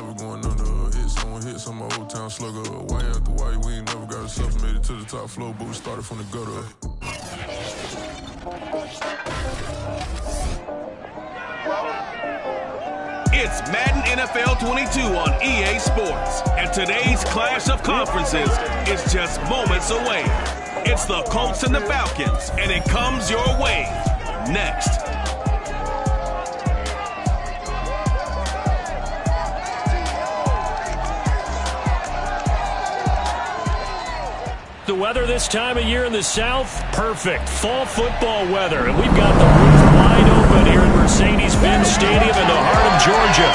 never going under. Hit some old town slugger. Why after why we ain't never got ourselves made it to the top floor, but we started from the gutter. It's Madden NFL 22 on EA Sports, and today's clash of conferences is just moments away. It's the Colts and the Falcons, and it comes your way next. The weather this time of year in the South, perfect. Fall football weather. And we've got the roof wide open here at Mercedes-Benz Stadium in the heart of Georgia.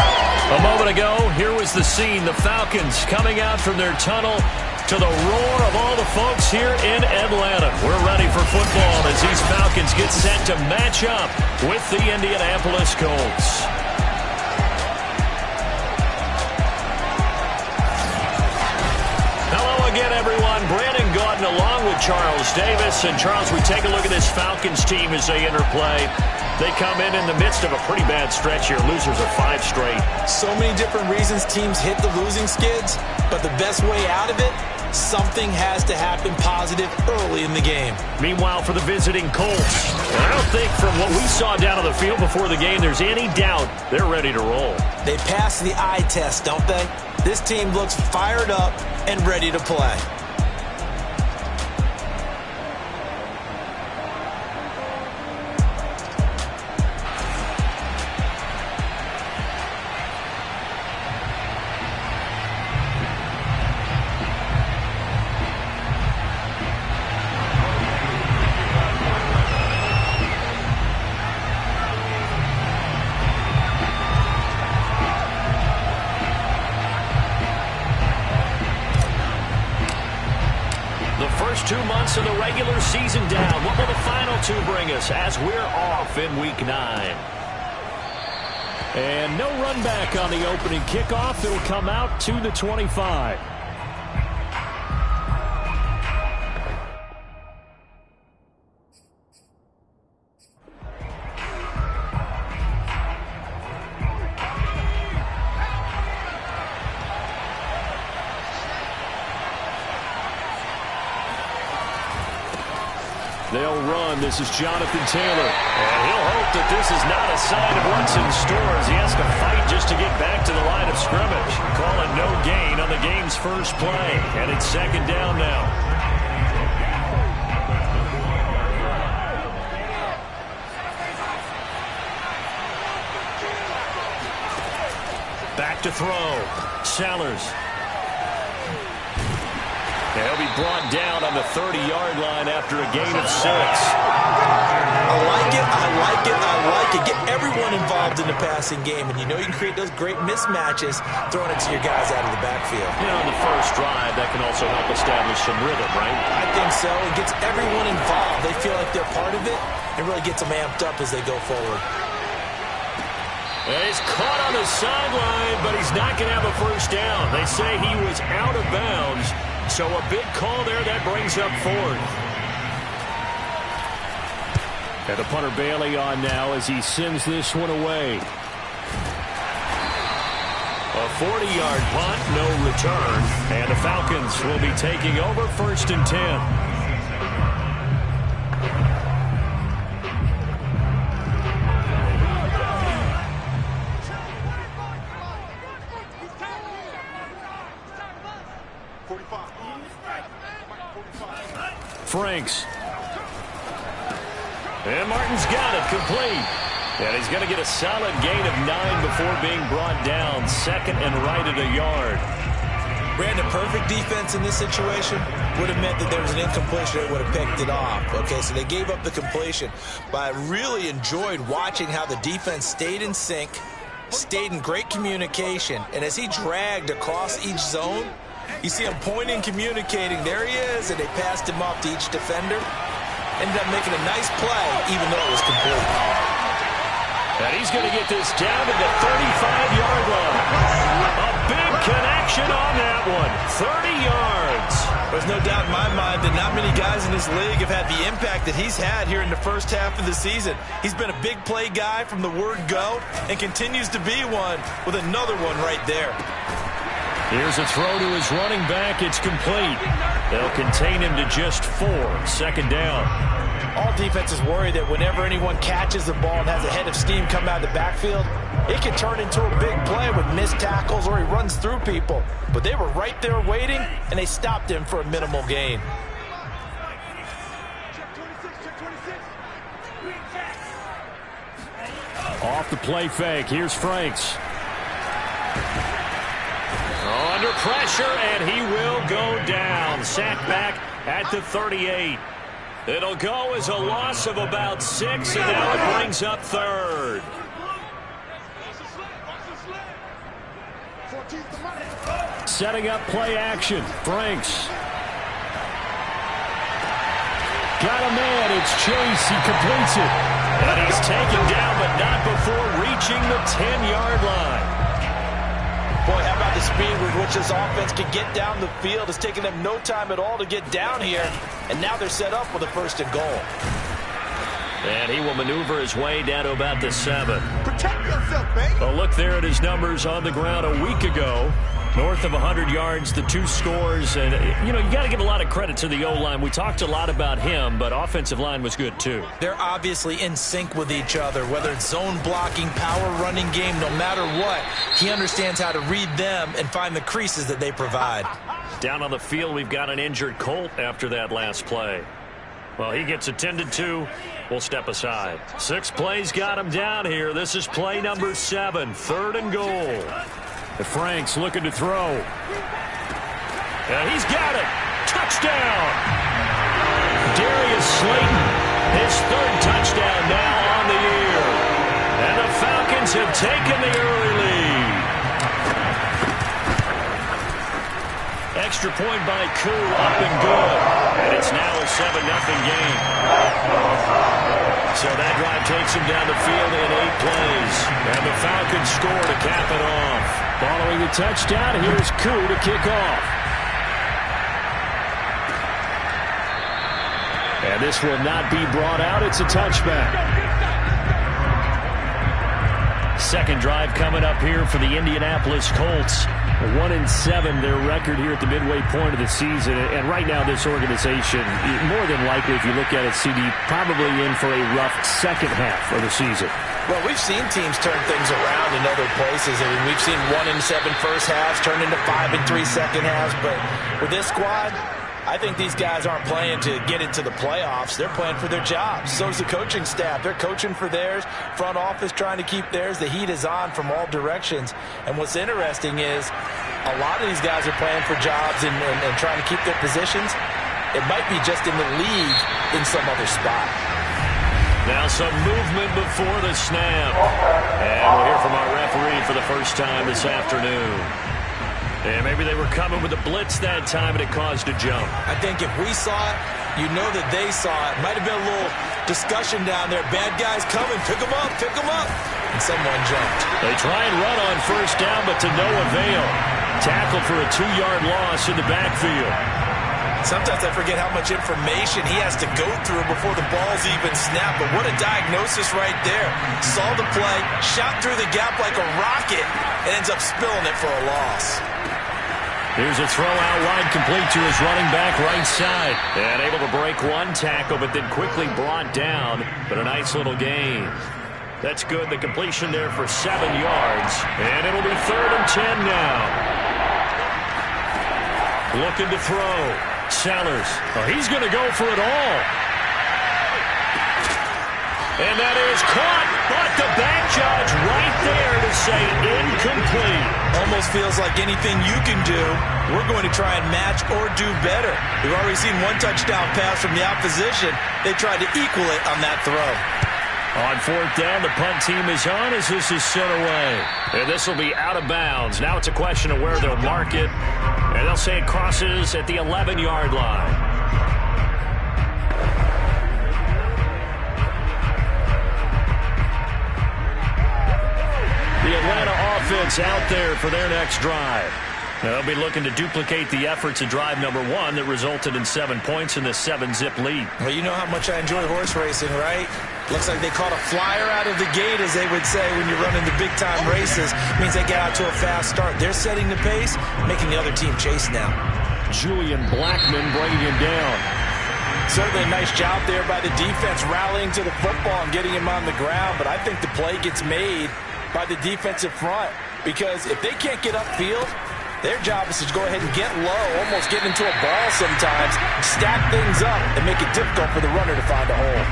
A moment ago, here was the scene. The Falcons coming out from their tunnel to the roar of all the folks here in Atlanta. We're ready for football as these Falcons get set to match up with the Indianapolis Colts. Again, everyone, Brandon Gaudin along with Charles Davis. And Charles, we take a look at this Falcons team as they interplay. They come in the midst of a pretty bad stretch here. Losers of 5 straight. So many different reasons teams hit the losing skids, but the best way out of it, something has to happen positive early in the game. Meanwhile, for the visiting Colts, I don't think from what we saw down on the field before the game, there's any doubt they're ready to roll. They pass the eye test, don't they? This team looks fired up and ready to play. First 2 months of the regular season down. What will the final 2 bring us as we're off in Week 9? And no run back on the opening kickoff. It'll come out to the 25. They'll run. This is Jonathan Taylor. And he'll hope that this is not a sign of what's in store as he has to fight just to get back to the line of scrimmage. Calling no gain on the game's first play. And it's 2nd down now. Back to throw. Sellers. He'll be brought down on the 30-yard line after a gain of 6. I like it, I like it, I like it. Get everyone involved in the passing game, and you know you can create those great mismatches throwing it to your guys out of the backfield. You know, on the first drive, that can also help establish some rhythm, right? I think so. It gets everyone involved. They feel like they're part of it, and really gets them amped up as they go forward. And he's caught on the sideline, but he's not going to have a first down. They say he was out of bounds. So a big call there that brings up 4th. And the punter Bailey on now as he sends this one away. A 40-yard punt, no return. And the Falcons will be taking over 1st and 10. Franks. And Martin's got it complete. And he's going to get a solid gain of 9 before being brought down. 2nd and right at a yard. Brandon, perfect defense in this situation would have meant that there was an incompletion. They would have picked it off. Okay, so they gave up the completion. But I really enjoyed watching how the defense stayed in sync, stayed in great communication. And as he dragged across each zone, you see him pointing, communicating. There he is, and they passed him off to each defender. Ended up making a nice play, even though it was complete. And he's going to get this down to the 35-yard line. A big connection on that one. 30 yards. There's no doubt in my mind that not many guys in this league have had the impact that he's had here in the first half of the season. He's been a big play guy from the word go and continues to be one with another one right there. Here's a throw to his running back. It's complete. They'll contain him to just 4. Second down. All defenses worry that whenever anyone catches the ball and has a head of steam come out of the backfield, it can turn into a big play with missed tackles or he runs through people. But they were right there waiting, and they stopped him for a minimal gain. Off the play fake. Here's Franks. Under pressure, and he will go down. Sacked back at the 38. It'll go as a loss of about 6, and now it brings up 3rd. Setting up play action. Franks. Got a man. It's Chase. He completes it. And he's taken down, but not before reaching the 10-yard line. Boy, how about the speed with which this offense can get down the field? It's taken them no time at all to get down here, and now they're set up with a 1st and goal. And he will maneuver his way down to about the 7. Protect yourself, babe. A look there at his numbers on the ground a week ago. North of 100 yards, the 2 scores. And, you know, you got to give a lot of credit to the O-line. We talked a lot about him, but offensive line was good, too. They're obviously in sync with each other, whether it's zone blocking, power running game, no matter what. He understands how to read them and find the creases that they provide. Down on the field, we've got an injured Colt after that last play. Well, he gets attended to. We'll step aside. 6 plays got him down here. This is play number 7, 3rd and goal. Franks looking to throw. And he's got it. Touchdown. Darius Slayton, his 3rd touchdown now on the year. And the Falcons have taken the early lead. Extra point by Koo, up and good. And it's now a 7-0 game. So that drive takes him down the field in 8 plays. And the Falcons score to cap it off. Following the touchdown, here's Koo to kick off. And this will not be brought out. It's a touchback. Second drive coming up here for the Indianapolis Colts. 1-7, their record here at the midway point of the season. And right now, this organization, more than likely, if you look at it, CD, probably in for a rough second half of the season. Well, we've seen teams turn things around in other places. I mean, we've seen 1-7 first halves turn into 5-3 second halves. But with this squad, I think these guys aren't playing to get into the playoffs. They're playing for their jobs. So is the coaching staff. They're coaching for theirs. Front office trying to keep theirs. The heat is on from all directions. And what's interesting is a lot of these guys are playing for jobs and trying to keep their positions. It might be just in the league in some other spot. Now some movement before the snap. And we'll hear from our referee for the first time this afternoon. And maybe they were coming with a blitz that time and it caused a jump. I think if we saw it, you know that they saw it. Might have been a little discussion down there. Bad guys coming. Pick them up. Pick them up. And someone jumped. They try and run on first down, but to no avail. Tackled for a 2-yard loss in the backfield. Sometimes I forget how much information he has to go through before the ball's even snapped. But what a diagnosis right there. Saw the play, shot through the gap like a rocket, and ends up spilling it for a loss. Here's a throw out wide, complete to his running back right side. And able to break one tackle, but then quickly brought down. But a nice little gain. That's good. The completion there for 7 yards. And it'll be 3rd and 10 now. Looking to throw. Sellers. Oh, he's going to go for it all. And that is caught, but the back judge right there to say incomplete. Almost feels like anything you can do, we're going to try and match or do better. We've already seen one touchdown pass from the opposition. They tried to equal it on that throw. On 4th down, the punt team is on as this is sent away. And this will be out of bounds. Now it's a question of where they'll mark it. And they'll say it crosses at the 11-yard line. The Atlanta offense out there for their next drive. They'll be looking to duplicate the efforts of drive number 1 that resulted in 7 points in the 7-zip lead. Well, you know how much I enjoy horse racing, right? Looks like they caught a flyer out of the gate, as they would say, when you're running the big-time races. Means they get out to a fast start. They're setting the pace, making the other team chase now. Julian Blackman bringing him down. Certainly a nice job there by the defense, rallying to the football and getting him on the ground. But I think the play gets made by the defensive front, because if they can't get upfield, their job is to go ahead and get low, almost get into a ball sometimes, stack things up, and make it difficult for the runner to find a hole.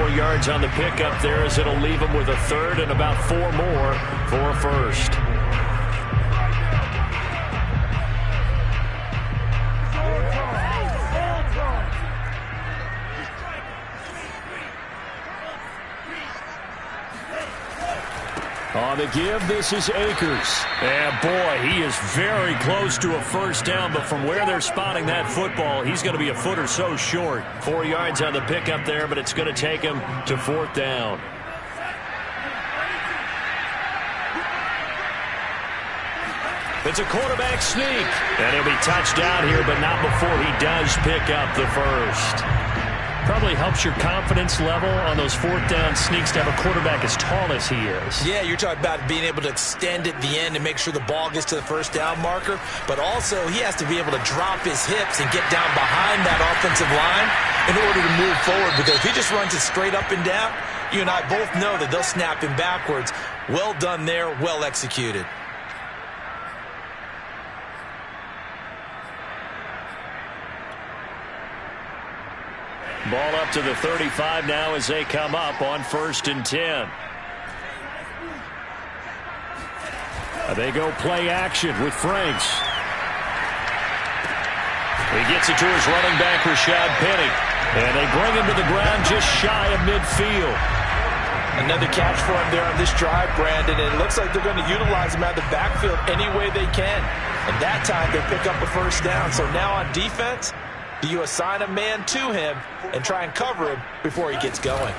4 yards on the pickup there, as it'll leave him with a third and about 4 more for a first. On the give, this is Akers. And boy, he is very close to a first down, but from where they're spotting that football, he's going to be a foot or so short. 4 yards on the pickup there, but it's going to take him to 4th down. It's a quarterback sneak, and he'll be touched down here, but not before he does pick up the first. Probably helps your confidence level on those 4th down sneaks to have a quarterback as tall as he is. Yeah, you're talking about being able to extend at the end and make sure the ball gets to the first down marker. But also, he has to be able to drop his hips and get down behind that offensive line in order to move forward. Because if he just runs it straight up and down, you and I both know that they'll snap him backwards. Well done there, well executed. Ball up to the 35 now as they come up on 1st and 10. They go play action with Franks. He gets it to his running back, Rashad Penny. And they bring him to the ground just shy of midfield. Another catch for him there on this drive, Brandon. And it looks like they're going to utilize him out of the backfield any way they can. And that time they pick up a first down. So now on defense, do you assign a man to him and try and cover him before he gets going?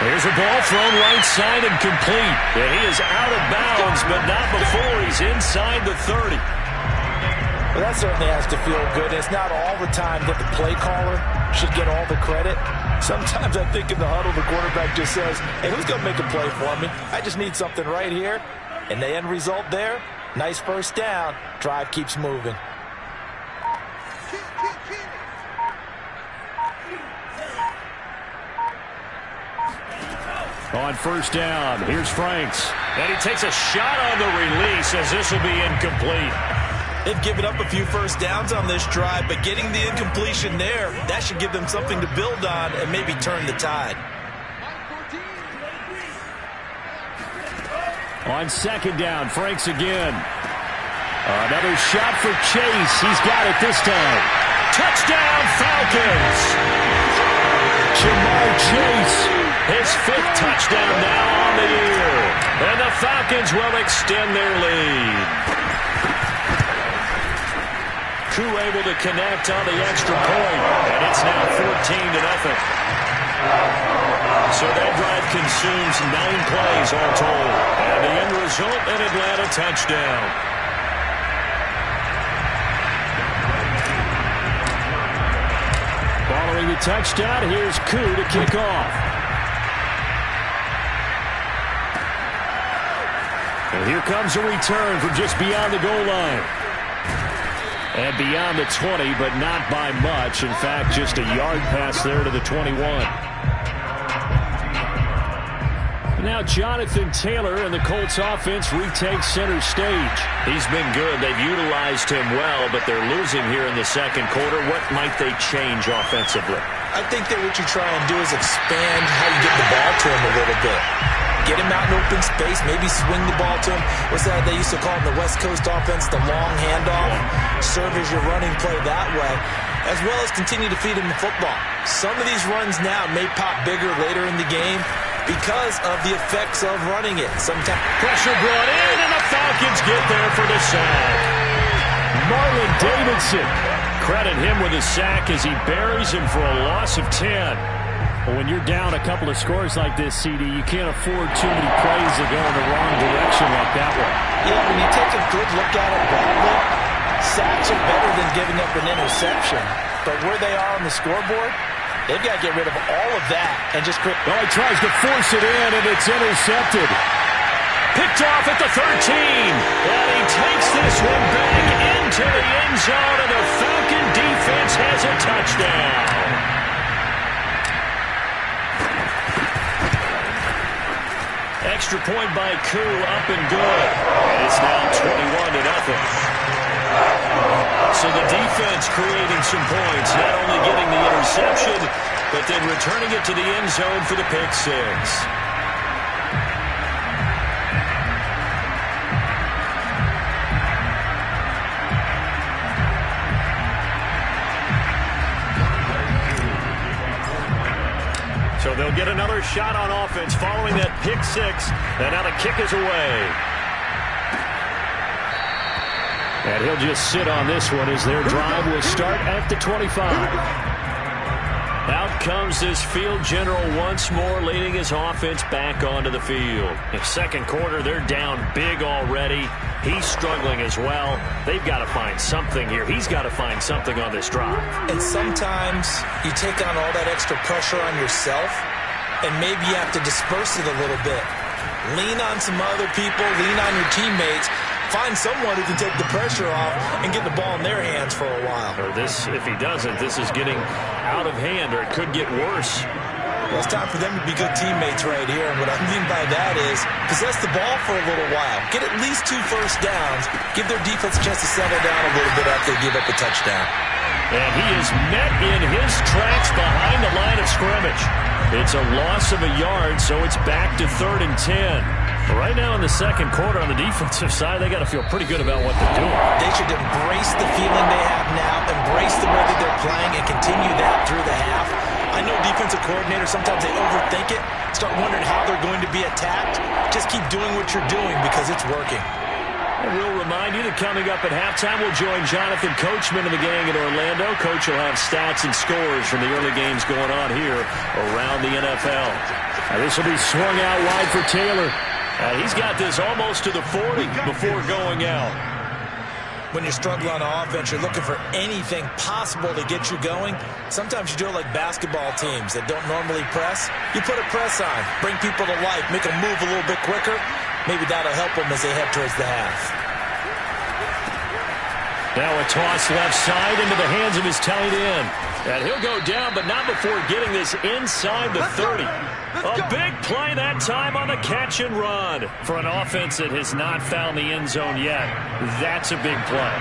Here's a ball thrown right side and complete. And he is out of bounds, but not before he's inside the 30. Well, that certainly has to feel good. It's not all the time that the play caller should get all the credit. Sometimes I think in the huddle, the quarterback just says, hey, who's going to make a play for me? I just need something right here. And the end result there, nice first down. Drive keeps moving. On first down, here's Franks. And he takes a shot on the release as this will be incomplete. They've given up a few first downs on this drive, but getting the incompletion there, that should give them something to build on and maybe turn the tide. On second down, Franks again. Another shot for Chase. He's got it this time. Touchdown, Falcons! Jamar Chase, his 5th touchdown now on the year. And the Falcons will extend their lead. Koo able to connect on the extra point, and it's now 14-0. So that drive consumes 9 plays all told, and the end result, an Atlanta touchdown. Following the touchdown, here's Koo to kick off. And here comes a return from just beyond the goal line. And beyond the 20, but not by much. In fact, just a yard pass there to the 21. Now Jonathan Taylor and the Colts offense retakes center stage. He's been good. They've utilized him well, but they're losing here in the second quarter. What might they change offensively? I think that what you try and do is expand how you get the ball to him a little bit. Get him out in open space, maybe swing the ball to him. What's that they used to call in the West Coast offense, the long handoff? Serve as your running play that way, as well as continue to feed him the football. Some of these runs now may pop bigger later in the game because of the effects of running it. Sometimes pressure brought in, and the Falcons get there for the sack. Marlon Davidson, credit him with a sack as he buries him for a loss of 10. Well, when you're down a couple of scores like this, CD, you can't afford too many plays that go in the wrong direction like that one. Yeah, when you take a good look at it broadly, sacks are better than giving up an interception. But where they are on the scoreboard, they've got to get rid of all of that and just quit. Well, he tries to force it in, and it's intercepted. Picked off at the 13. And he takes this one back into the end zone, and the Falcon defense has a touchdown. Extra point by Koo, up and good. And it's now 21-0. So the defense creating some points, not only getting the interception, but then returning it to the end zone for the pick six. So they'll get another shot on offense following that pick six, and now the kick is away. And he'll just sit on this one as their drive will start at the 25. Out comes this field general once more, leading his offense back onto the field. In second quarter, they're down big already. He's struggling as well. They've got to find something here. He's got to find something on this drive. And sometimes you take on all that extra pressure on yourself, and maybe you have to disperse it a little bit. Lean on some other people, lean on your teammates. Find someone who can take the pressure off and get the ball in their hands for a while. Or this, if he doesn't, this is getting out of hand, or it could get worse. Well, it's time for them to be good teammates right here. And what I mean by that is possess the ball for a little while. Get at least 2 first downs. Give their defense a chance to settle down a little bit after they give up a touchdown. And he is met in his tracks behind the line of scrimmage. It's a loss of a yard, so it's back to 3rd and 10. Right now in the second quarter on the defensive side, they got to feel pretty good about what they're doing. They should embrace the feeling they have now, embrace the way that they're playing, and continue that through the half. I know defensive coordinators, sometimes they overthink it, start wondering how they're going to be attacked. Just keep doing what you're doing because it's working. And we'll remind you that coming up at halftime, we'll join Jonathan Coachman and the gang in Orlando. Coach will have stats and scores from the early games going on here around the NFL. This will be swung out wide for Taylor. He's got this almost to the 40 before going out. When you're struggling on offense, you're looking for anything possible to get you going. Sometimes you do it like basketball teams that don't normally press. You put a press on, bring people to life, make them move a little bit quicker. Maybe that'll help them as they head towards the half. Now a toss left side into the hands of his tight end. And he'll go down, but not before getting this inside the 30. A big play that time on the catch and run. For an offense that has not found the end zone yet, that's a big play.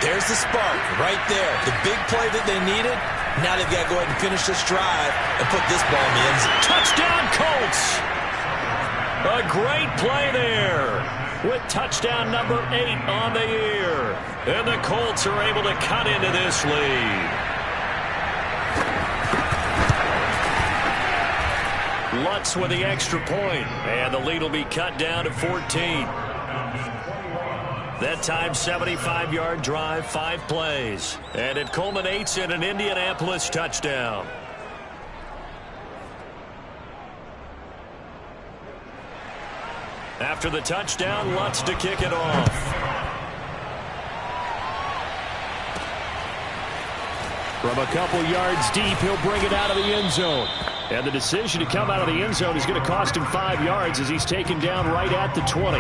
There's the spark right there. The big play that they needed. Now they've got to go ahead and finish this drive and put this ball in the end zone. Touchdown, Colts! A great play there with touchdown number 8 on the year. And the Colts are able to cut into this lead. Lutz with the extra point, and the lead will be cut down to 14. That time, 75-yard drive, 5 plays, and it culminates in an Indianapolis touchdown. After the touchdown, Lutz to kick it off. From a couple yards deep, he'll bring it out of the end zone. And the decision to come out of the end zone is going to cost him 5 yards as he's taken down right at the 20.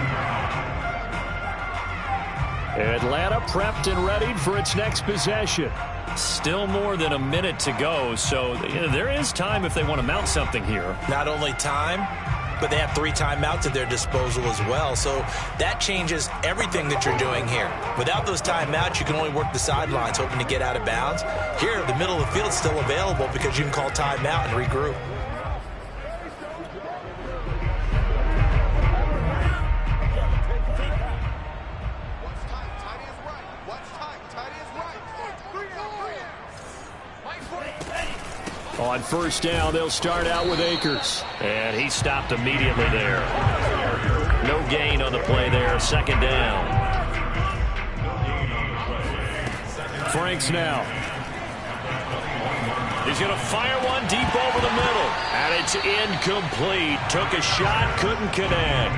Atlanta prepped and readied for its next possession. Still more than a minute to go, so there is time if they want to mount something here. Not only time, but they have 3 timeouts at their disposal as well. So that changes everything that you're doing here. Without those timeouts, you can only work the sidelines, hoping to get out of bounds. Here, the middle of the field is still available because you can call timeout and regroup. On first down, they'll start out with Akers. And he stopped immediately there. No gain on the play there. Second down. Franks now. He's going to fire one deep over the middle. And it's incomplete. Took a shot, couldn't connect.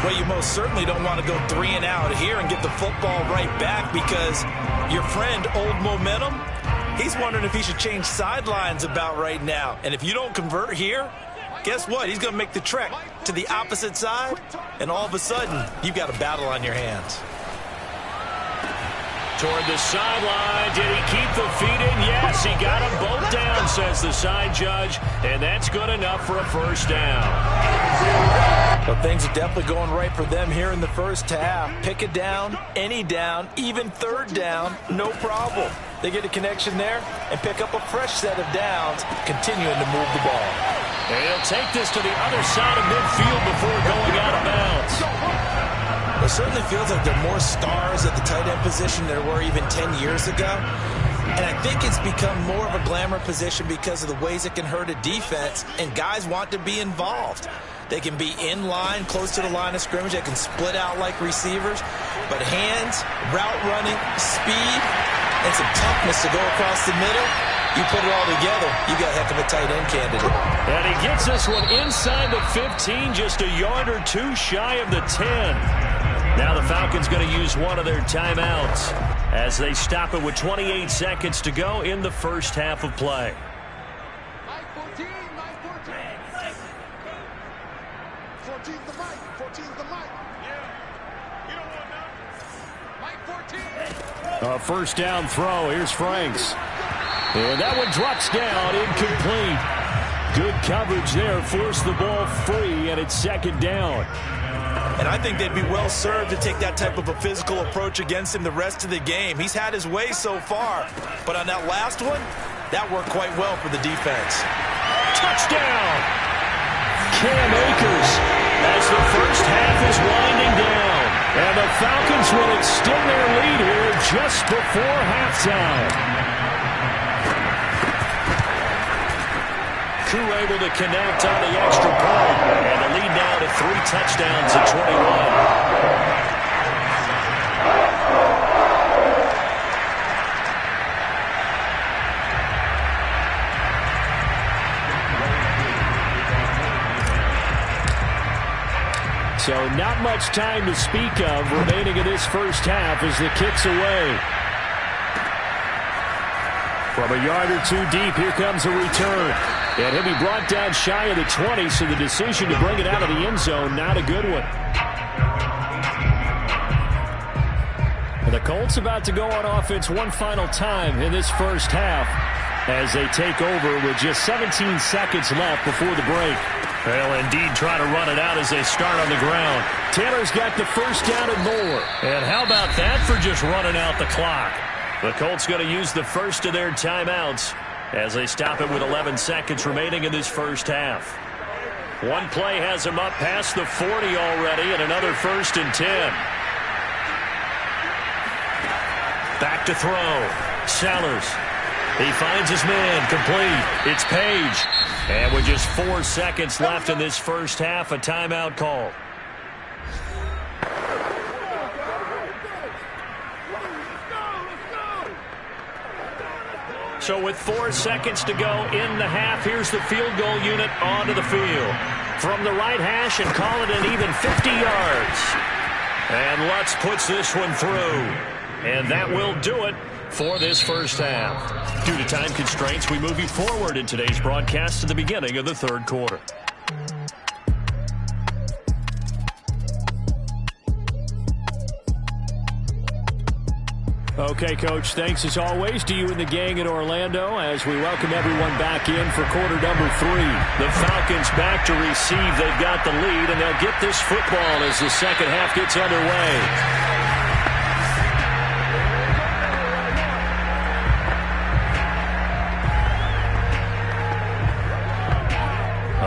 Well, you most certainly don't want to go 3 and out here and get the football right back, because your friend, Old Momentum, he's wondering if he should change sidelines about right now. And if you don't convert here, guess what? He's going to make the trek to the opposite side, and all of a sudden, you've got a battle on your hands. Toward the sideline. Did he keep the feet in? Yes, he got them both down, says the side judge, and that's good enough for a first down. Well, things are definitely going right for them here in the first half. Pick a down, any down, even third down, no problem. They get a connection there and pick up a fresh set of downs, continuing to move the ball. And he'll take this to the other side of midfield before going out of bounds. It certainly feels like there are more stars at the tight end position than there were even 10 years ago. And I think it's become more of a glamour position because of the ways it can hurt a defense, and guys want to be involved. They can be in line, close to the line of scrimmage. They can split out like receivers. But hands, route running, speed, and some toughness to go across the middle, you put it all together, you got a heck of a tight end candidate. And he gets this one inside the 15, just a yard or two shy of the 10. Now the Falcons going to use one of their timeouts as they stop it with 28 seconds to go in the first half of play. A first down throw. Here's Franks. And that one drops down, incomplete. Good coverage there. Forced the ball free, and it's second down. And I think they'd be well served to take that type of a physical approach against him the rest of the game. He's had his way so far, but on that last one, that worked quite well for the defense. Touchdown! Cam Akers as the first half is winding down. And the Falcons will extend their lead here just before halftime. Crew able to connect on the extra point. And the lead now to 3 touchdowns at 21. So not much time to speak of remaining in this first half as the kick's away. From a yard or two deep, here comes a return. And he'll be brought down shy of the 20, so the decision to bring it out of the end zone, not a good one. And the Colts about to go on offense one final time in this first half as they take over with just 17 seconds left before the break. They'll indeed try to run it out as they start on the ground. Taylor's got the first down and more. And how about that for just running out the clock? The Colts going to use the first of their timeouts as they stop it with 11 seconds remaining in this first half. One play has them up past the 40 already, and another 1st and 10. Back to throw. Sellers. He finds his man, complete. It's Page. And with just 4 seconds left in this first half, a timeout call. So with 4 seconds to go in the half, here's the field goal unit onto the field. From the right hash and call it an even 50 yards. And Lutz puts this one through. And that will do it for this first half. Due to time constraints, we move you forward in today's broadcast to the beginning of the third quarter. Okay, Coach, thanks as always to you and the gang in Orlando as we welcome everyone back in for quarter number 3. The Falcons back to receive. They've got the lead, and they'll get this football as the second half gets underway.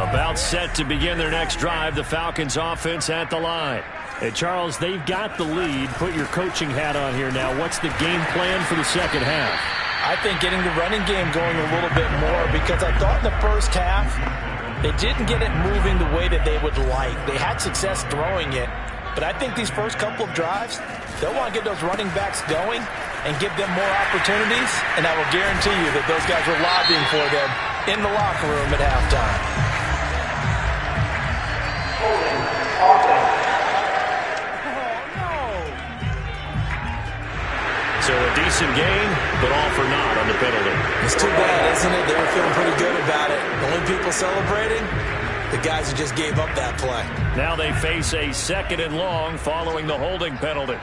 About set to begin their next drive, the Falcons offense at the line. Hey, Charles, they've got the lead. Put your coaching hat on here now. What's the game plan for the second half? I think getting the running game going a little bit more, because I thought in the first half they didn't get it moving the way that they would like. They had success throwing it, but I think these first couple of drives, they'll want to get those running backs going and give them more opportunities, and I will guarantee you that those guys were lobbying for them in the locker room at halftime. So a decent game, but all for naught on the penalty. It's too bad, isn't it? They were feeling pretty good about it. The only people celebrating, the guys who just gave up that play. Now they face a 2nd and long following the holding penalty.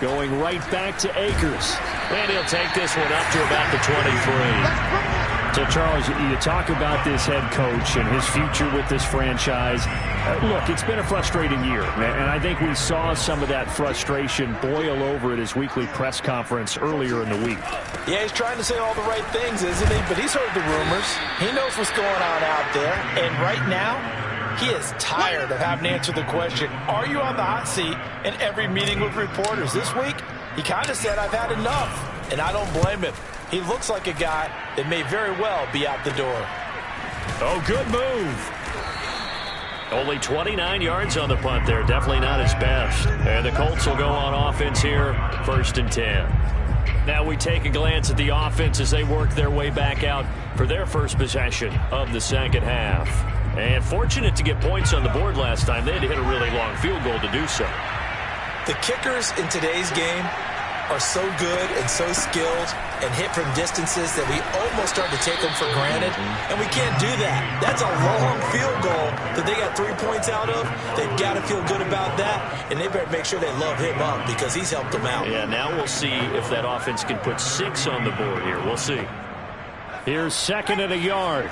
Going right back to Akers. And he'll take this one up to about the 23. So, Charles, you talk about this head coach and his future with this franchise. Look, it's been a frustrating year, and I think we saw some of that frustration boil over at his weekly press conference earlier in the week. Yeah, he's trying to say all the right things, isn't he? But he's heard the rumors. He knows what's going on out there. And right now, he is tired of having to answer the question, are you on the hot seat in every meeting with reporters? This week, he kind of said, I've had enough. And I don't blame him. He looks like a guy that may very well be out the door. Oh, good move. Only 29 yards on the punt there. Definitely not his best. And the Colts will go on offense here, 1st and 10. Now we take a glance at the offense as they work their way back out for their first possession of the second half. And fortunate to get points on the board last time. They had to hit a really long field goal to do so. The kickers in today's game are so good and so skilled and hit from distances that we almost start to take them for granted, and we can't do that. That's a long field goal that they got 3 points out of. They've got to feel good about that, and they better make sure they love him up because he's helped them out. Yeah, now we'll see if that offense can put 6 on the board here. We'll see. Here's 2nd and a yard.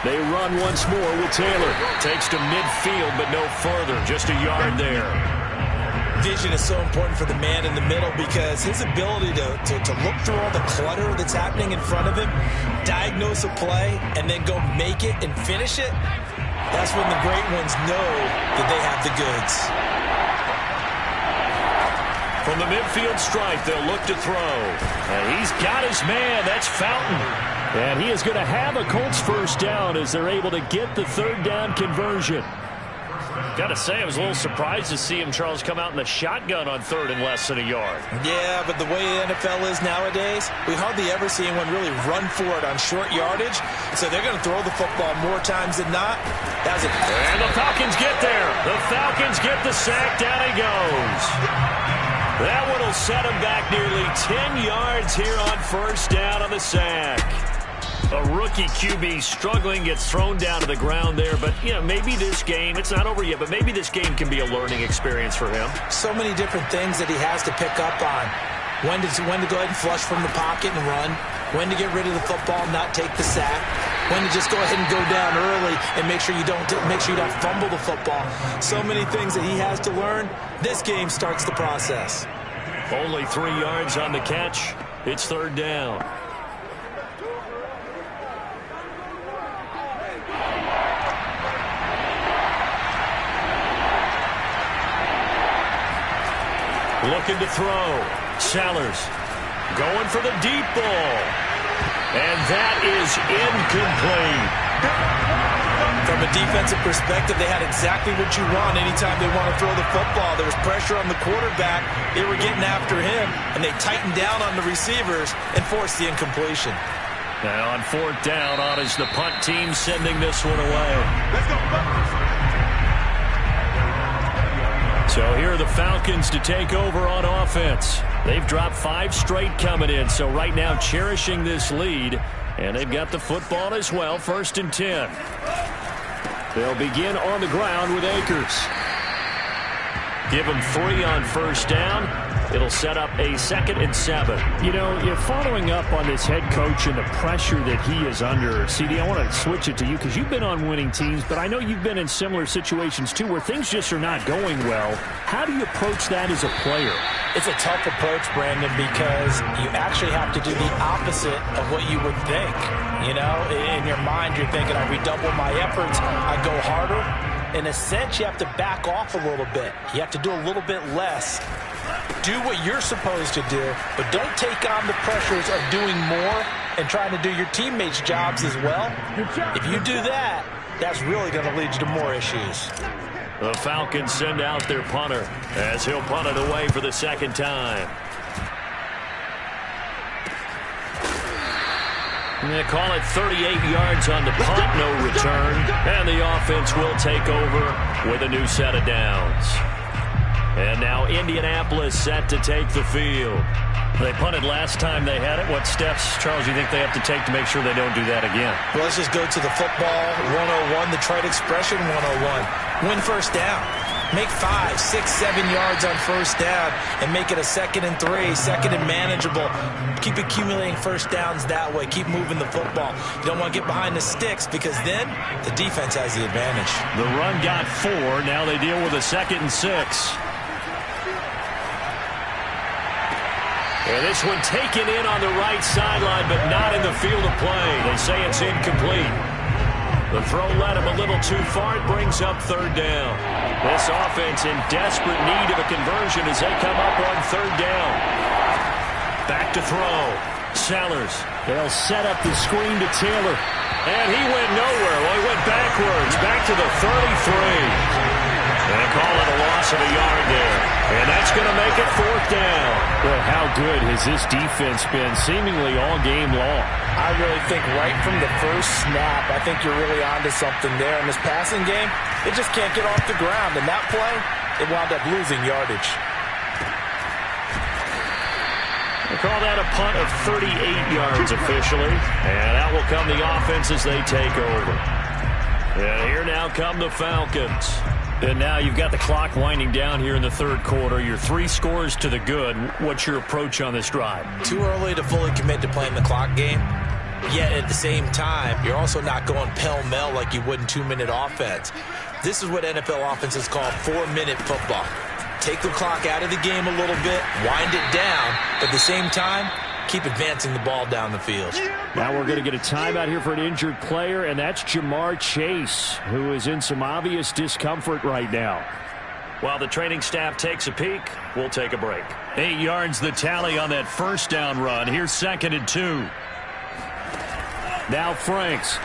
They run once more with Taylor. Takes to midfield, but no further. Just a yard there. Vision is so important for the man in the middle because his ability to look through all the clutter that's happening in front of him, diagnose a play, and then go make it and finish it, that's when the great ones know that they have the goods. From the midfield stripe, they'll look to throw. And he's got his man. That's Fountain. And he is going to have a Colts first down as they're able to get the 3rd down conversion. Got to say, I was a little surprised to see him, Charles, come out in the shotgun on 3rd and less than a yard. Yeah, but the way the NFL is nowadays, we hardly ever see anyone really run for it on short yardage. So they're going to throw the football more times than not. And the Falcons get there. The Falcons get the sack. Down he goes. That one will set him back nearly 10 yards here on 1st down on the sack. A rookie QB struggling, gets thrown down to the ground there. But, you know, maybe this game, it's not over yet, but maybe this game can be a learning experience for him. So many different things that he has to pick up on. When to go ahead and flush from the pocket and run. When to get rid of the football, not take the sack. When to just go ahead and go down early and make sure you don't fumble the football. So many things that he has to learn. This game starts the process. Only 3 yards on the catch. It's 3rd down. Looking to throw. Sellers going for the deep ball. And that is incomplete. From a defensive perspective, they had exactly what you want anytime they want to throw the football. There was pressure on the quarterback. They were getting after him, and they tightened down on the receivers and forced the incompletion. Now on 4th down, on is the punt team sending this one away. Let's go, So here are the Falcons to take over on offense. They've dropped 5 straight coming in, so right now cherishing this lead. And they've got the football as well, 1st and 10. They'll begin on the ground with Akers. Give him 3 on 1st down. It'll set up a 2nd and 7. You know, you're following up on this head coach and the pressure that he is under. CD, I want to switch it to you because you've been on winning teams, but I know you've been in similar situations too where things just are not going well. How do you approach that as a player? It's a tough approach, Brandon, because you actually have to do the opposite of what you would think. You know, in your mind, you're thinking, I redouble my efforts, I go harder. In a sense, you have to back off a little bit. You have to do a little bit less. Do what you're supposed to do, but don't take on the pressures of doing more and trying to do your teammates' jobs as well. If you do that, that's really going to lead you to more issues. The Falcons send out their punter as he'll punt it away for the second time. They call it 38 yards on the punt, no return. And the offense will take over with a new set of downs. And now Indianapolis set to take the field. They punted last time they had it. What steps, Charles, you think they have to take to make sure they don't do that again? Well, let's just go to the football 101, the trite expression 101. Win first down. Make 5, 6, 7 yards on first down and make it a 2nd and 3, 2nd and manageable. Keep accumulating first downs that way. Keep moving the football. You don't want to get behind the sticks because then the defense has the advantage. The run got 4. Now they deal with a 2nd and 6. And this one taken in on the right sideline, but not in the field of play. They say it's incomplete. The throw led him a little too far. It brings up 3rd down. This offense in desperate need of a conversion as they come up on 3rd down. Back to throw. Sellers. They'll set up the screen to Taylor. And he went nowhere. Well, he went backwards. Back to the 33. They call it a loss of a yard there. And that's going to make it 4th down. Well, how good has this defense been seemingly all game long? I really think right from the first snap, I think you're really onto something there. In this passing game, they just can't get off the ground. And that play, it wound up losing yardage. They call that a punt of 38 yards officially. And out will come the offense as they take over. And here now come the Falcons. And now you've got the clock winding down here in the 3rd quarter. You're 3 scores to the good. What's your approach on this drive? Too early to fully commit to playing the clock game. Yet at the same time, you're also not going pell-mell like you would in 2-minute offense. This is what NFL offenses call 4-minute football. Take the clock out of the game a little bit, wind it down, but at the same time, keep advancing the ball down the field. Now we're going to get a timeout here for an injured player, and that's Jamar Chase, who is in some obvious discomfort right now. While the training staff takes a peek, we'll take a break. 8 yards the tally on that first down run. Here's 2nd and 2. Now Franks.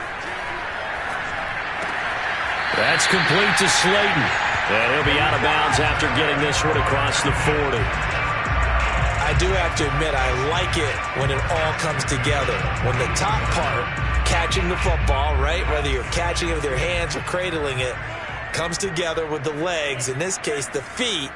That's complete to Slayton. And he'll be out of bounds after getting this one across the 40. I do have to admit, I like it when it all comes together. When the top part, catching the football, right, whether you're catching it with your hands or cradling it, comes together with the legs, in this case the feet,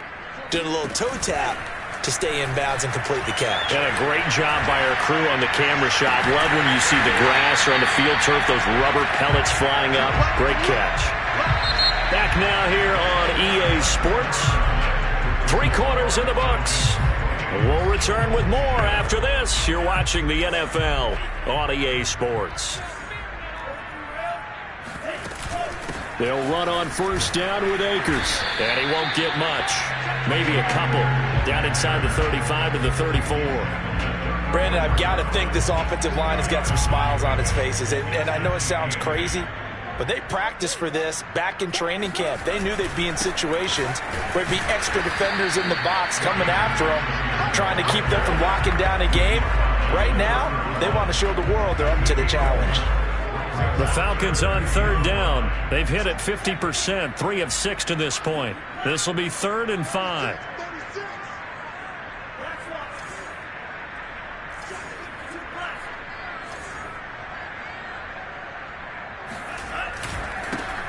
doing a little toe tap to stay in bounds and complete the catch. And a great job by our crew on the camera shot. Love when you see the grass or on the field turf, those rubber pellets flying up. Great catch. Back now here on EA Sports. 3 quarters in the books. We'll return with more after this. You're watching the NFL on EA Sports. They'll run on first down with Akers. And he won't get much. Maybe a couple. Down inside the 35 to the 34. Brandon, I've got to think this offensive line has got some smiles on its faces. And I know it sounds crazy, but they practiced for this back in training camp. They knew they'd be in situations where there'd be extra defenders in the box coming after them, trying to keep them from locking down a game. Right now, they want to show the world they're up to the challenge. The Falcons on 3rd down. They've hit it 50%, 3 of 6 to this point. This will be 3rd and 5.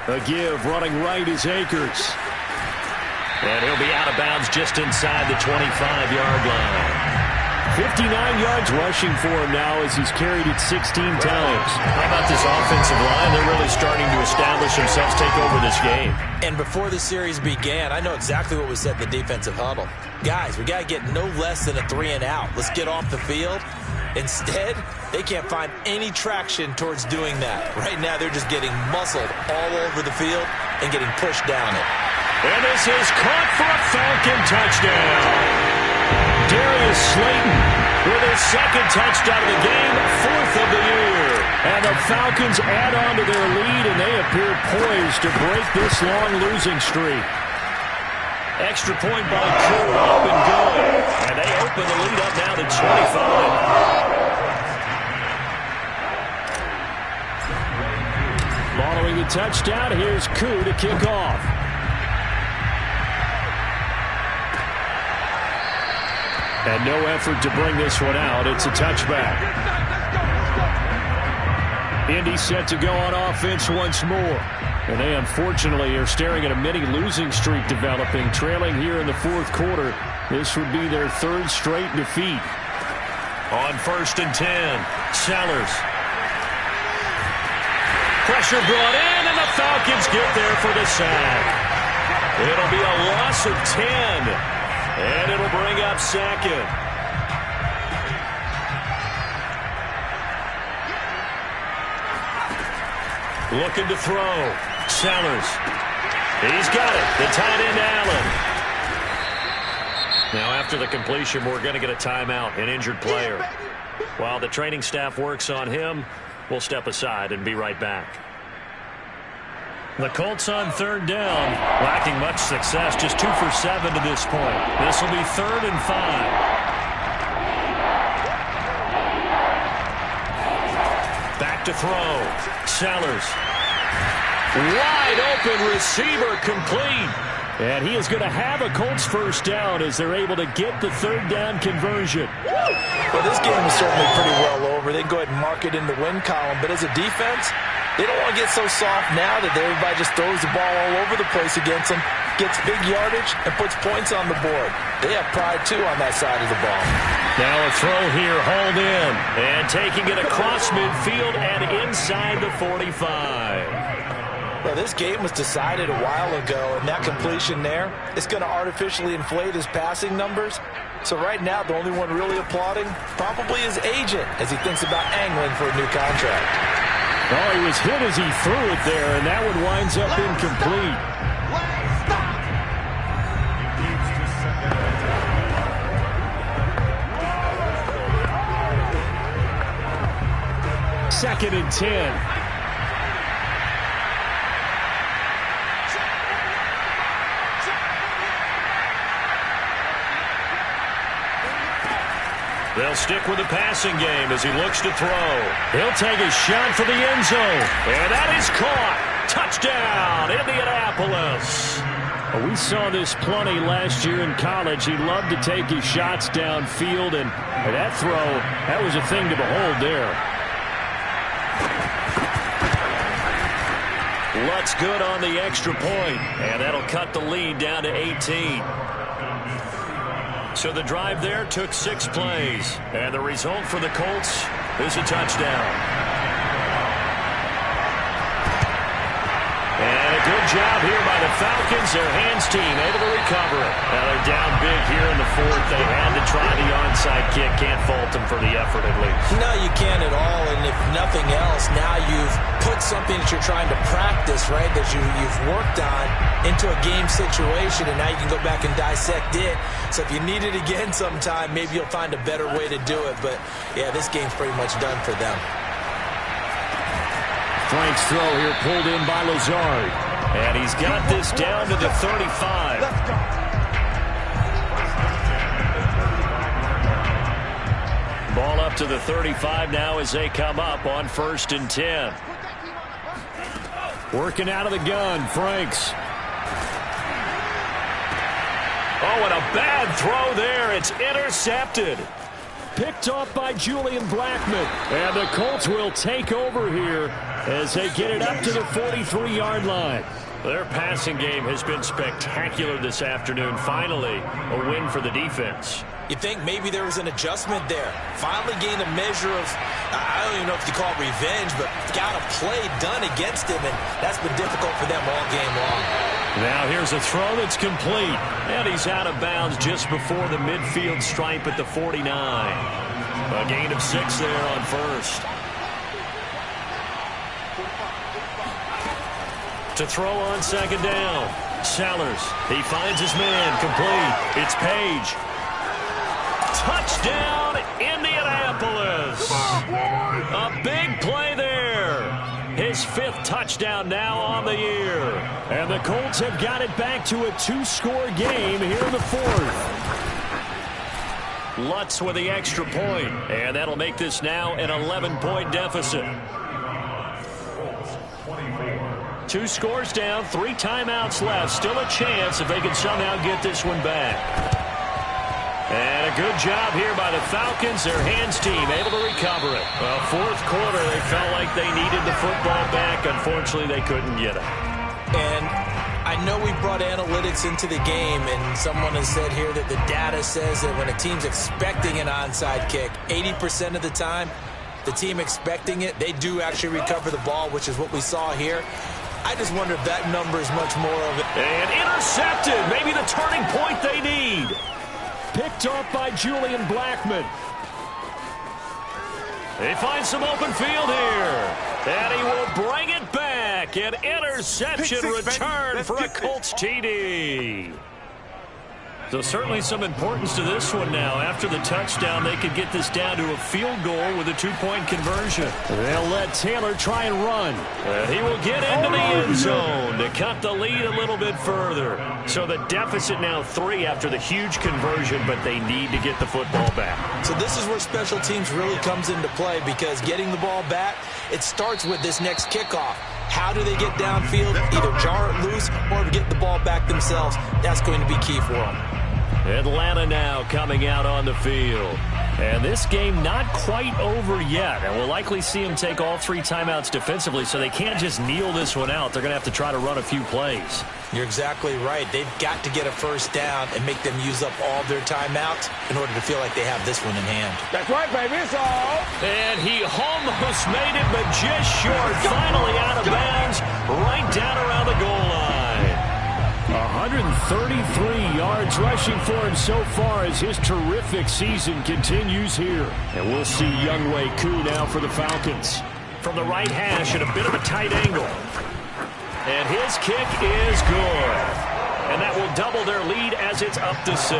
A give, running right is Akers. And he'll be out of bounds just inside the 25-yard line. 59 yards rushing for him now as he's carried it 16 times. How about this offensive line? They're really starting to establish themselves, take over this game. And before the series began, I know exactly what was said in the defensive huddle. Guys, we got to get no less than a 3 and out. Let's get off the field. Instead, they can't find any traction towards doing that. Right now, they're just getting muscled all over the field and getting pushed down it. And this is caught for a Falcon touchdown. Darius Slayton with his 2nd touchdown of the game, 4th of the year. And the Falcons add on to their lead, and they appear poised to break this long losing streak. Extra point by Crew, up and good. And they open the lead up now to 25. Following the touchdown, here's Koo to kick off. And no effort to bring this one out. It's a touchback. Indy set to go on offense once more. And they unfortunately are staring at a mini losing streak developing, trailing here in the fourth quarter. This would be their third straight defeat. On 1st and 10, Sellers. Pressure brought in, and the Falcons get there for the sack. It'll be a loss of 10. And it'll bring up second. Looking to throw. Sellers. He's got it. The tight end, Allen. Now, after the completion, we're going to get a timeout, an injured player. While the training staff works on him, we'll step aside and be right back. The Colts on 3rd down, lacking much success, just 2 for 7 to this point. This will be 3rd and 5. Back to throw. Sellers. Wide open receiver, complete. And he is going to have a Colts first down as they're able to get the 3rd down conversion. Well, this game is certainly pretty well over. They can go ahead and mark it in the win column. But as a defense, they don't want to get so soft now that everybody just throws the ball all over the place against them, gets big yardage, and puts points on the board. They have pride, too, on that side of the ball. Now a throw here, hauled in, and taking it across midfield and inside the 45. Well, this game was decided a while ago, and that completion there is going to artificially inflate his passing numbers. So right now, the only one really applauding probably his agent as he thinks about angling for a new contract. Oh, he was hit as he threw it there, and that one winds up incomplete. Second and 10. They'll stick with the passing game as he looks to throw. He'll take a shot for the end zone. And that is caught. Touchdown, Indianapolis. We saw this plenty last year in college. He loved to take his shots downfield, and that throw, that was a thing to behold there. Lutz good on the extra point, and that'll cut the lead down to 18. So the drive there took 6 plays, and the result for the Colts is a touchdown. And a good job here by the Falcons. Their hands team able to recover it. Now they're down big here in the fourth. They had to try the onside kick. Can't fault them for the effort at least. No, you can't at all. And if nothing else, now you've put something that you're trying to practice, right, that you've worked on into a game situation, and now you can go back and dissect it. So if you need it again sometime, maybe you'll find a better way to do it. But, yeah, this game's pretty much done for them. Frank's throw here pulled in by Lazard. And he's got this down to the 35. Ball up to the 35 now as they come up on 1st and 10. Working out of the gun, Franks. Oh, and a bad throw there. It's intercepted. Picked off by Julian Blackmon. And the Colts will take over here as they get it up to the 43-yard line. Their passing game has been spectacular this afternoon. Finally, a win for the defense. You think maybe there was an adjustment there. Finally gained a measure of, I don't even know if you call it revenge, but got a play done against him, and that's been difficult for them all game long. Now here's a throw that's complete. And he's out of bounds just before the midfield stripe at the 49. A gain of 6 there on first. To throw on 2nd down. Sellers. He finds his man. Complete. It's Page. Touchdown, Indianapolis. A big play there. His 5th touchdown now on the year. And the Colts have got it back to a 2-score game here in the 4th. Lutz with the extra point. And that'll make this now an 11-point deficit. 2 scores down, 3 timeouts left. Still a chance if they can somehow get this one back. And a good job here by the Falcons, their hands team, able to recover it. Well, 4th quarter, they felt like they needed the football back. Unfortunately, they couldn't get it. And I know we brought analytics into the game, and someone has said here that the data says that when a team's expecting an onside kick, 80% of the time, the team expecting it, they do actually recover the ball, which is what we saw here. I just wonder if that number is much more of it. And intercepted, maybe the turning point they need. Picked off by Julian Blackman. They find some open field here. And he will bring it back. An interception return for a Colts TD. So certainly some importance to this one now. After the touchdown, they could get this down to a field goal with a 2-point conversion. They'll let Taylor try and run. He will get into the end zone to cut the lead a little bit further. So the deficit now 3 after the huge conversion, but they need to get the football back. So this is where special teams really comes into play, because getting the ball back, it starts with this next kickoff. How do they get downfield? Either jar it loose or get the ball back themselves. That's going to be key for them. Atlanta now coming out on the field. And this game not quite over yet. And we'll likely see them take all 3 timeouts defensively, so they can't just kneel this one out. They're going to have to try to run a few plays. You're exactly right. They've got to get a first down and make them use up all their timeouts in order to feel like they have this one in hand. That's right, baby. It's all. And he almost made it, but just short. Finally out of bounds, right down around the goal line. 133 yards rushing for him so far as his terrific season continues here. And we'll see Younghoe Koo now for the Falcons. From the right hash at a bit of a tight angle. And his kick is good. And that will double their lead as it's up to 6.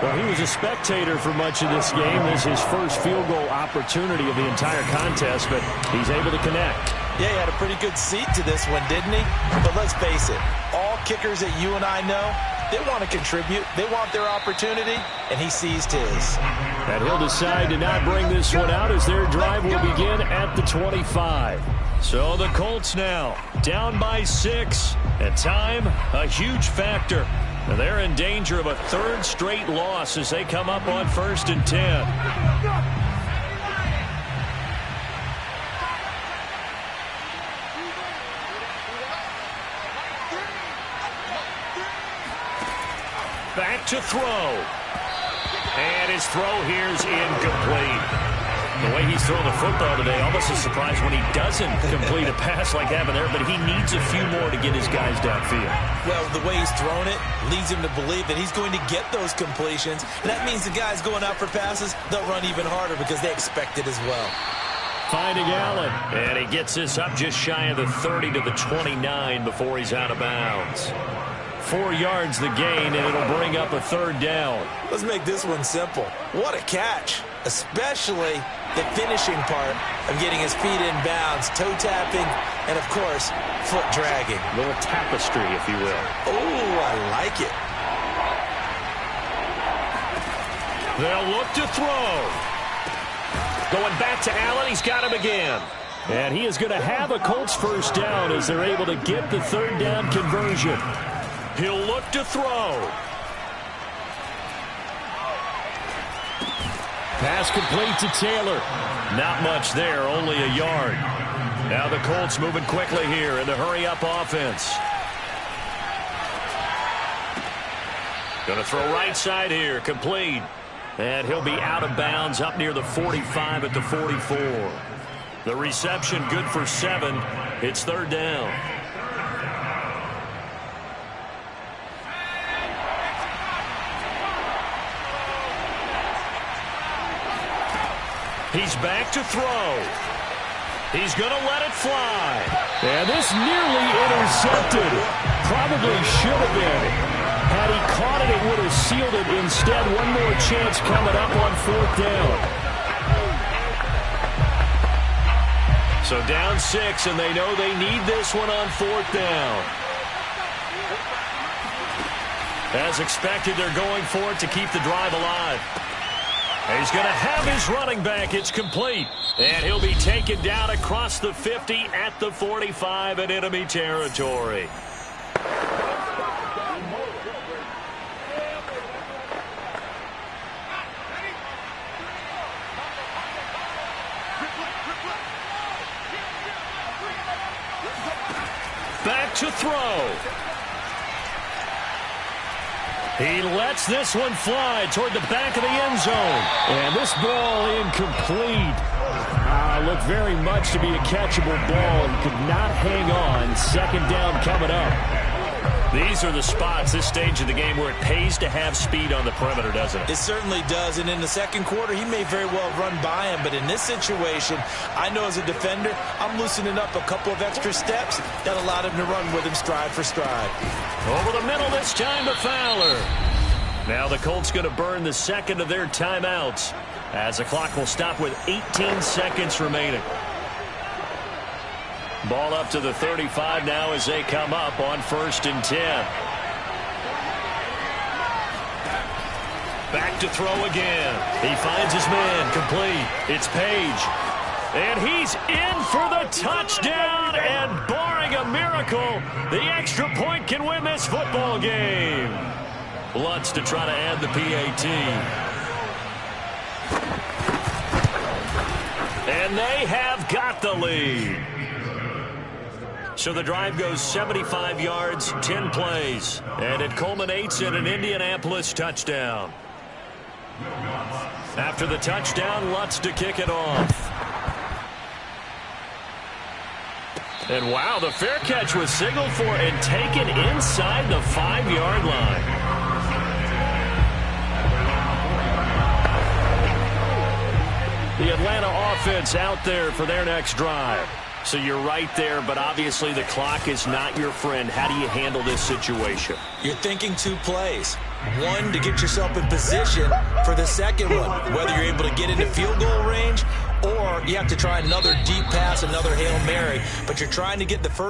Well, he was a spectator for much of this game. This is his first field goal opportunity of the entire contest, but he's able to connect. Yeah, he had a pretty good seat to this one, didn't he? But let's face it, all kickers that you and I know, they want to contribute. They want their opportunity, and he seized his. And he'll decide to not bring this one out as their drive will begin at the 25. So the Colts now down by 6, and time a huge factor. And they're in danger of a 3rd straight loss as they come up on 1st and 10. Back to throw. And his throw here is incomplete. The way he's throwing the football today, almost a surprise when he doesn't complete a pass like that there, but he needs a few more to get his guys downfield. Well, the way he's thrown it leads him to believe that he's going to get those completions. And that means the guys going out for passes, they'll run even harder because they expect it as well. Finding Allen. And he gets this up just shy of the 30 to the 29 before he's out of bounds. 4 yards the gain, and it'll bring up a 3rd down. Let's make this one simple. What a catch, especially the finishing part of getting his feet in bounds, toe tapping, and, of course, foot dragging. A little tapestry, if you will. Oh, I like it. They'll look to throw. Going back to Allen. He's got him again. And he is going to have a Colts first down as they're able to get the 3rd down conversion. He'll look to throw. Pass complete to Taylor. Not much there, only a yard. Now the Colts moving quickly here in the hurry-up offense. Going to throw right side here, complete. And he'll be out of bounds up near the 45 at the 44. The reception good for 7. It's 3rd down. He's back to throw. He's going to let it fly. And this nearly intercepted. Probably should have been. Had he caught it, it would have sealed it. Instead, one more chance coming up on 4th down. So down 6, and they know they need this one on 4th down. As expected, they're going for it to keep the drive alive. He's going to have his running back. It's complete. And he'll be taken down across the 50 at the 45 in enemy territory. Back to throw. He lets this one fly toward the back of the end zone. And this ball incomplete. Looked very much to be a catchable ball. He could not hang on. Second down coming up. These are the spots, this stage of the game, where it pays to have speed on the perimeter, doesn't it? It certainly does, and in the second quarter, he may very well run by him, but in this situation, I know as a defender, I'm loosening up a couple of extra steps that allowed him to run with him stride for stride. Over the middle this time to Fowler. Now the Colts going to burn the second of their timeouts as the clock will stop with 18 seconds remaining. Ball up to the 35 now as they come up on 1st and 10. Back to throw again. He finds his man. Complete. It's Page. And he's in for the touchdown. And barring a miracle, the extra point can win this football game. Lutz to try to add the PAT. And they have got the lead. So the drive goes 75 yards, 10 plays, and it culminates in an Indianapolis touchdown. After the touchdown, Lutz to kick it off. And wow, the fair catch was signaled for and taken inside the 5-yard line. The Atlanta offense out there for their next drive. So you're right there, but obviously the clock is not your friend. How do you handle this situation? You're thinking 2 plays. One, to get yourself in position for the second one, whether you're able to get into field goal range or you have to try another deep pass, another Hail Mary, but you're trying to get the first